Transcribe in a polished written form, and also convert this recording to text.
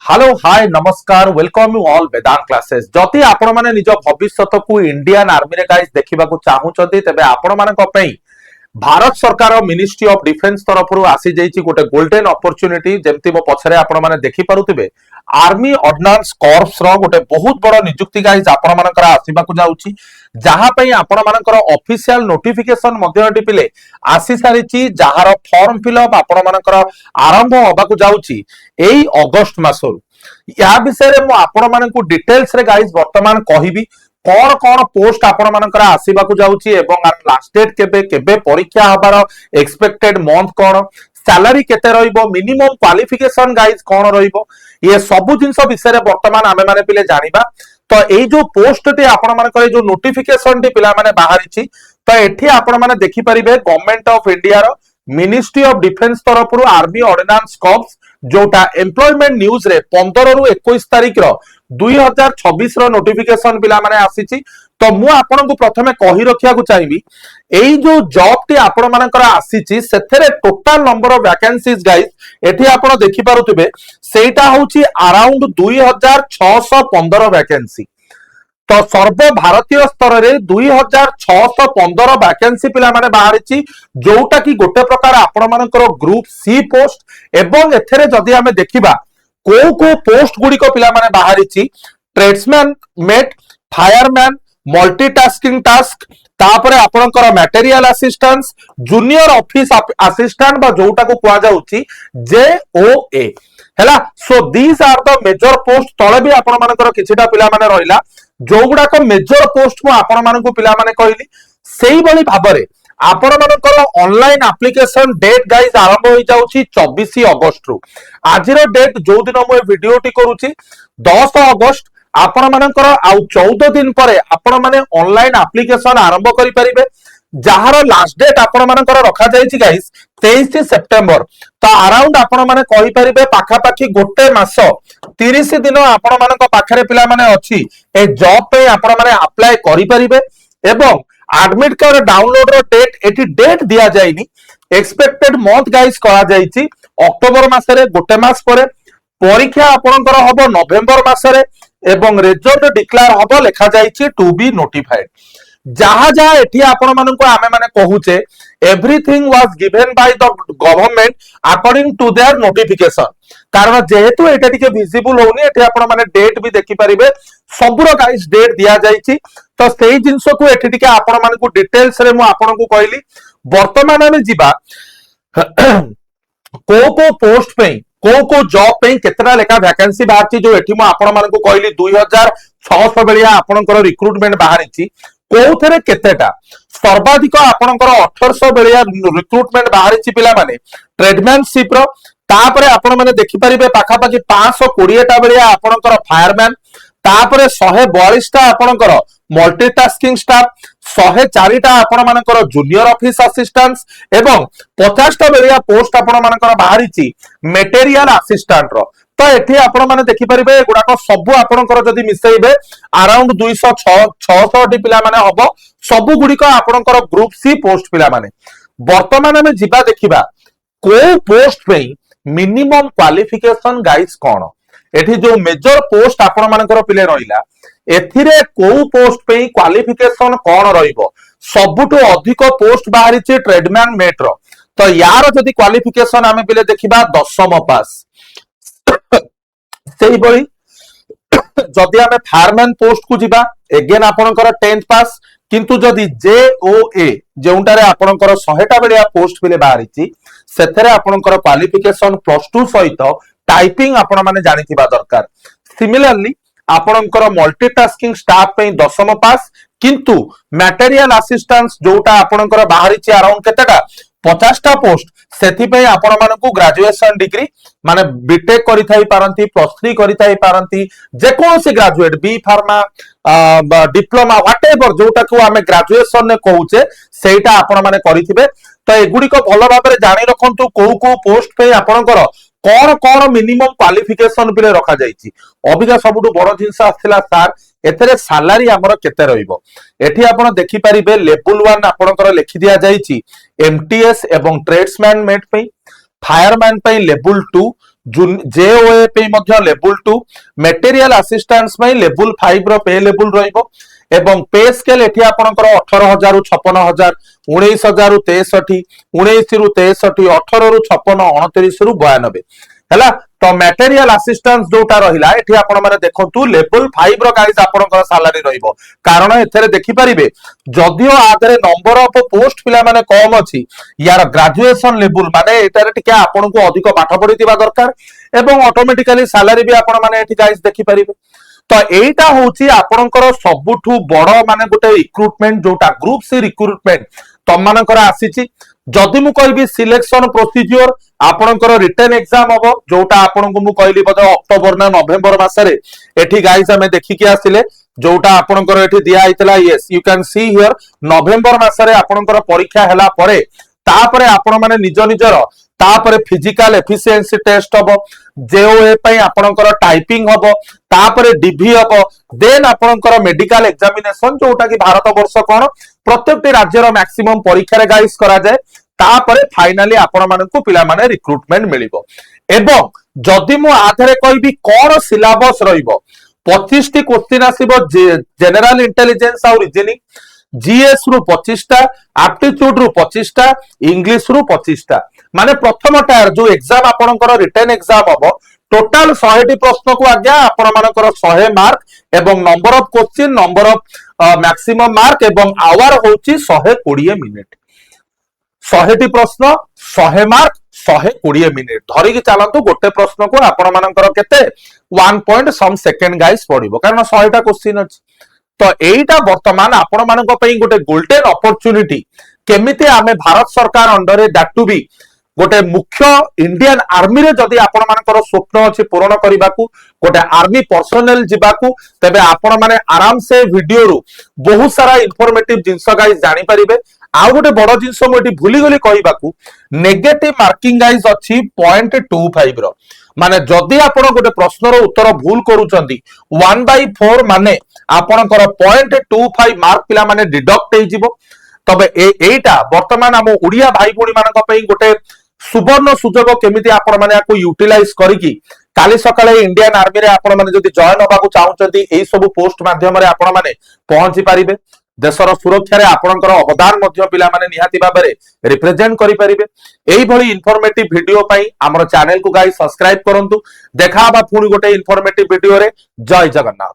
Hello hi नमस्कार welcome you all Vedant classes जति आपण माने निज भविष्यत को इंडियन आर्मी रे गाइस देखिबा को चाहूचंती तबे आपण मानक पई भारत सरकार मिनिस्ट्री ऑफ डिफेंस तरफ आसी जाइछि गोटे गोल्डन अपॉर्चुनिटी जेमति मो पछरे आपण माने देखि पारुथिबे आर्मी ऑर्डिनेंस कॉर्प्स रो गोटे बहुत बड़ नियुक्ति गाइस आपण मानकर आसीबा को जाउछि जहा पई आपण मानकर ऑफिशियल नोटिफिकेशन मध्य टिपिले आसी सारिछि जहार फॉर्म फिलअप आपण मानकर आरंभ होबा को जाउछि एई अगस्त मासरु या विषय रे मो आपण मानकु डिटेल्स रे गाइस वर्तमान कहिबी कौन कौन पोस्ट आपण मानकर आसीबा को जाउछि एवं लास्ट डेट केबे केबे परीक्षा हबार एक्सपेक्टेड मंथ कौन सैलरी केते रहिबो मिनिमम क्वालिफिकेशन गाइस कौन रहिबो ये सब जिंस विषय रे वर्तमान आमे माने पिले जानिबा तो एई जो पोस्ट टी आपण मानकर जो नोटिफिकेशन टी पिला माने बाहरिछि तो एठी आपण माने देखि परिबे गवर्नमेंट ऑफ इंडिया रो मिनिस्ट्री ऑफ डिफेंस तरफ आर्मी ऑर्डिनेंस कॉर्प्स जोटा एम्प्लॉयमेंट न्यूज रे 15 रु 21 तारिख रो 2026 रो नोटिफिकेशन पिला माने आसीछि तो मु आपन को प्रथमे कहि रखिया को चाहिबी एई जो जॉब टी आपण मानकर आसीछि सेथरे total number of vacancies guys एठी आपण देखि पारुथिबे सेटा होछि अराउंड 2615 वैकेंसी तो सर्व भारतीय स्तर रे 2615 वैकेंसी पिला माने बाहरिछि जोटा कि गोटे प्रकार आपण मानकर ग्रुप सी पोस्ट एवं एथरे जदि हमें देखिबा को पोस्ट गुडी को पिला माने बाहरिछि tradesman mate fireman multitasking task तापरे आपनकर material assistance junior office assistant बा जोटा को कुआ जाउछि जेओए हैला so these are the major post तळे भी आपण मानकर किछिटा पिला माने रहिला जो गुडा को मेजर पोस्ट को आपण मानकु पिला माने कहली सेही बली भाबरे आपण मानकर ऑनलाइन एप्लीकेशन डेट गाइस आरंभ होई जाउछि 24 अगस्त रु आजिरो डेट जो दिन मो वीडियो टी करूछि 10 अगस्त आपण मानकर आउ 14 दिन परे आपण माने ऑनलाइन एप्लीकेशन आरंभ करि परिबे जहार लास्ट डेट आपण मानकर रखा जाइछि गाइस 23 सेप्टेम्बर तो अराउंड आपण माने कहि परिबे पाखा पाखी गोटे मास 30 दिन आपण मानक पाखरे पिला माने अछि ए जॉब पे आपण माने अप्लाई करि परिबे एवं एडमिट कार्ड डाउनलोड रो डेट एटी डेट दिया जाइनी एक्सपेक्टेड मंथ गाइस करा जाइछि अक्टोबर मासरे गोटे मास परे परीक्षा आपणकर हबो नवेम्बर मासरे एवं रिजल्ट डिक्लेयर हबो लेखा जाइछि टू बी नोटिफाइड जहा जहा एठी आपण माननको आमे माने कहूचे everything was given by the government according to their notification कारण जेहेतु एटा टिके विजिबल होनी एठी आपण माने डेट भी देखि परिबे सबरो गाइस डेट दिया जाइछि तो सेही जिंस को एठी टिके आपण माननको डिटेल्स रे मु आपण को कहली वर्तमान में जिबा को पोस्ट पे को जॉब पे केतना लेखा वैकेंसी बाहरछि जो एठी मु आपण माननको कहली 2600 बेलिया आपणकर रिक्रूटमेंट बाहरिछि कोथरे केतेटा सर्वाधिक आपणकर 1800 बेलिया रिक्रूटमेंट बाहरिछि पिला माने ट्रेडमैनशिप रो तापरे आपण माने देखि परिबे पाखा पाखी 520 टा बेलिया आपणकर फायरमैन तापरे 142 टा आपणकर मल्टीटास्किंग स्टाफ 104 टा आपण मानकर जूनियर ऑफिस असिस्टेंट्स एवं 50 टा बेलिया पोस्ट आपण मानकर बाहरिछि मटेरियल असिस्टेंट रो तो एठी आपण माने देखि परिबे गुडा को सब आपणकर जदी मिसैबे अराउंड 206 टी पिला माने हबो सब गुडी को आपणकर ग्रुप सी पोस्ट पिला माने वर्तमान में जिबा देखिबा को पोस्ट पे मिनिमम क्वालिफिकेशन गाइस कोन एठी जो मेजर पोस्ट आपण मानकर पिले रहिला एथिरे को पोस्ट पे क्वालिफिकेशन कोन रहिबो सबुटो अधिक पोस्ट बाहरी छि ट्रेडमैन मेट रो तो यार जदी क्वालिफिकेशन आमे पिले देखिबा 10th पास सेही बळी जदी आमे फायरमैन पोस्ट को जिबा अगेन आपनकर 10th पास किंतु जदी जेओए जेउंटारे आपनकर 100 टा बेलिया पोस्ट पिले बाहरी छि सेथरे आपनकर क्वालिफिकेशन +2 सहित टाइपिंग आपण माने जानिथिबा दरकार सिमिलरली आपनकर मल्टीटास्किंग स्टाफ पे 10th पास किंतु मटेरियल असिस्टेंस जोटा आपनकर बाहरी छि अराउंड केतेटा 50 टा पोस्ट सेथि पे आपण मानकु ग्रेजुएशन डिग्री माने बीटेक करि थाई पारंती +3 करि थाई पारंती जे कोनसी graduate B pharma diploma whatever जोटा को हमें ग्रेजुएशन ने कहूचे सेटा आपण माने करिथिबे तो एगुडी को भलो भाबरे जानि रखंतु को पोस्ट पे आपनकर कौन कौन मिनिमम क्वालिफिकेशन पिले रखा जाइछि अबिका सबुटु बड़ जिंस आथिला सर एथरे सैलरी हमर केते रहइबो एठी आपण देखि परिबे लेवल 1 आपणकर लिखि दिया जाइछि एमटीएस एवं ट्रेड्समैन मेट पे फायरमैन पे लेवल 2 जेओए पे मध्य लेवल 2 मटेरियल असिस्टेंस में लेवल 5 रो पे लेवल रहिबो एवं पे स्केल एठी आपनकर 18,000 रु 56,000 19,000 रु 63 19 रु 63 18 रु 56 29 रु 92 हैला तो मटेरियल असिस्टेंस जोटा रहिला एठी आपण माने देखंतु लेवल 5 रो गाइस आपनकर सैलरी रहिबो कारण एथरे देखि परिबे जदियो आदरे नंबर ऑफ पोस्ट पिला माने कम अछि यार ग्रेजुएशन लेवल माने एटारे टिके आपन को अधिक पाठ पढितिबा दरकार एवं ऑटोमेटिकली सैलरी भी आपण माने एठी गाइस देखि परिबे तो एटा होची आपनकर सबुठु बड़ माने गोटे रिक्रुटमेंट जोटा ग्रुप सी रिक्रुटमेंट तम मानकर आसीची जदि मु कहबी सिलेक्शन प्रोसीजर आपनकर रिटन एग्जाम हबो जोटा आपन को मु कहली बदे अक्टोबर ना नवेम्बर मासरे एठी गाइस हमें देखि के आसिले जोटा आपनकर एठी दिया आइतला yes you can see here November मासरे आपनकर परीक्षा हला परे तापरे आपण माने निज निजर तापरे फिजिकल एफिशिएंसी टेस्ट हबो जेओए पई आपनकर टाइपिंग हबो तापरे डीवी हबो देन आपनकर मेडिकल एग्जामिनेशन जोटा कि भारत वर्ष कोन प्रत्येक राज्यर मैक्सिमम परीक्षा रे गाइस करा जाय तापरे फाइनली आपण मानकु पिला माने रिक्रुटमेंट मिलिबो एवं जदि मु आधारे कहबी कोन सिलेबस रहिबो 25 टी क्वेश्चन आसीबो जनरल इंटेलिजेंस और रीजनिंग जीएस रु 25 टा एप्टीट्यूड रु 25 टा इंग्लिश रु 25 टा माने प्रथम टायर जो एग्जाम आपनकर रिटन एग्जाम हबो टोटल 100 टी प्रश्न को आज्ञा आपण मानकर 100 मार्क एवं number of question number of maximum mark एवं आवर होची 120 मिनिट 100 टी प्रश्न 100 मार्क 120 मिनिट धरी कि चलंतु गोटे प्रश्न को आपण मानकर केते 1 पॉइंट सम सेकंड गाइस पडिबो कारण 100 टा क्वेश्चन अछि तो एटा वर्तमान आपण मानक पई गोटे गोल्डन अपॉर्चुनिटी केमिति आमे भारत सरकार अंडर दैट टू बी गोटे मुख्य इंडियन आर्मी रे जदि आपण मानकर स्वप्न अछि पूर्ण करिबाकू गोटे आर्मी पर्सनल जिबाकू तबे आपण माने आराम से वीडियो रु बहुत सारा इंफॉर्मेटिव जिंस गाइस जानि परिबे आ गोटे बड़ जिंस मु एटी भूली गली कहिबाकू नेगेटिव मार्किंग गाइस अछि 0.25 रो माने जदि आपण गोटे प्रश्न रो उत्तर भूल करूचंदी 1/4 माने आपणकर 0.25 मार्क पिला माने डिडक्ट हे जिवो तबे एटा वर्तमान हम ओडिया भाई भोणी मानक पई गोटे सुवर्ण सुजोग केमिति आपण माने को यूटिलाइज करिकि काली सकाळे इंडियन आर्मी रे आपण माने जदि जॉइन होबाकू चाहुचंती एई सब पोस्ट माध्यम रे आपण माने पहुंची पारिबे देशर सुरक्षा रे आपणकर अवदान मध्य पिला माने निहाती भाबरे रिप्रेजेंट करि परिबे एई भली इन्फॉर्मेटिव वीडियो पई हमर चैनल को गाइस सब्सक्राइब करंतु देखा बा पुनी गोटे इन्फॉर्मेटिव वीडियो रे जय जगन्नाथ।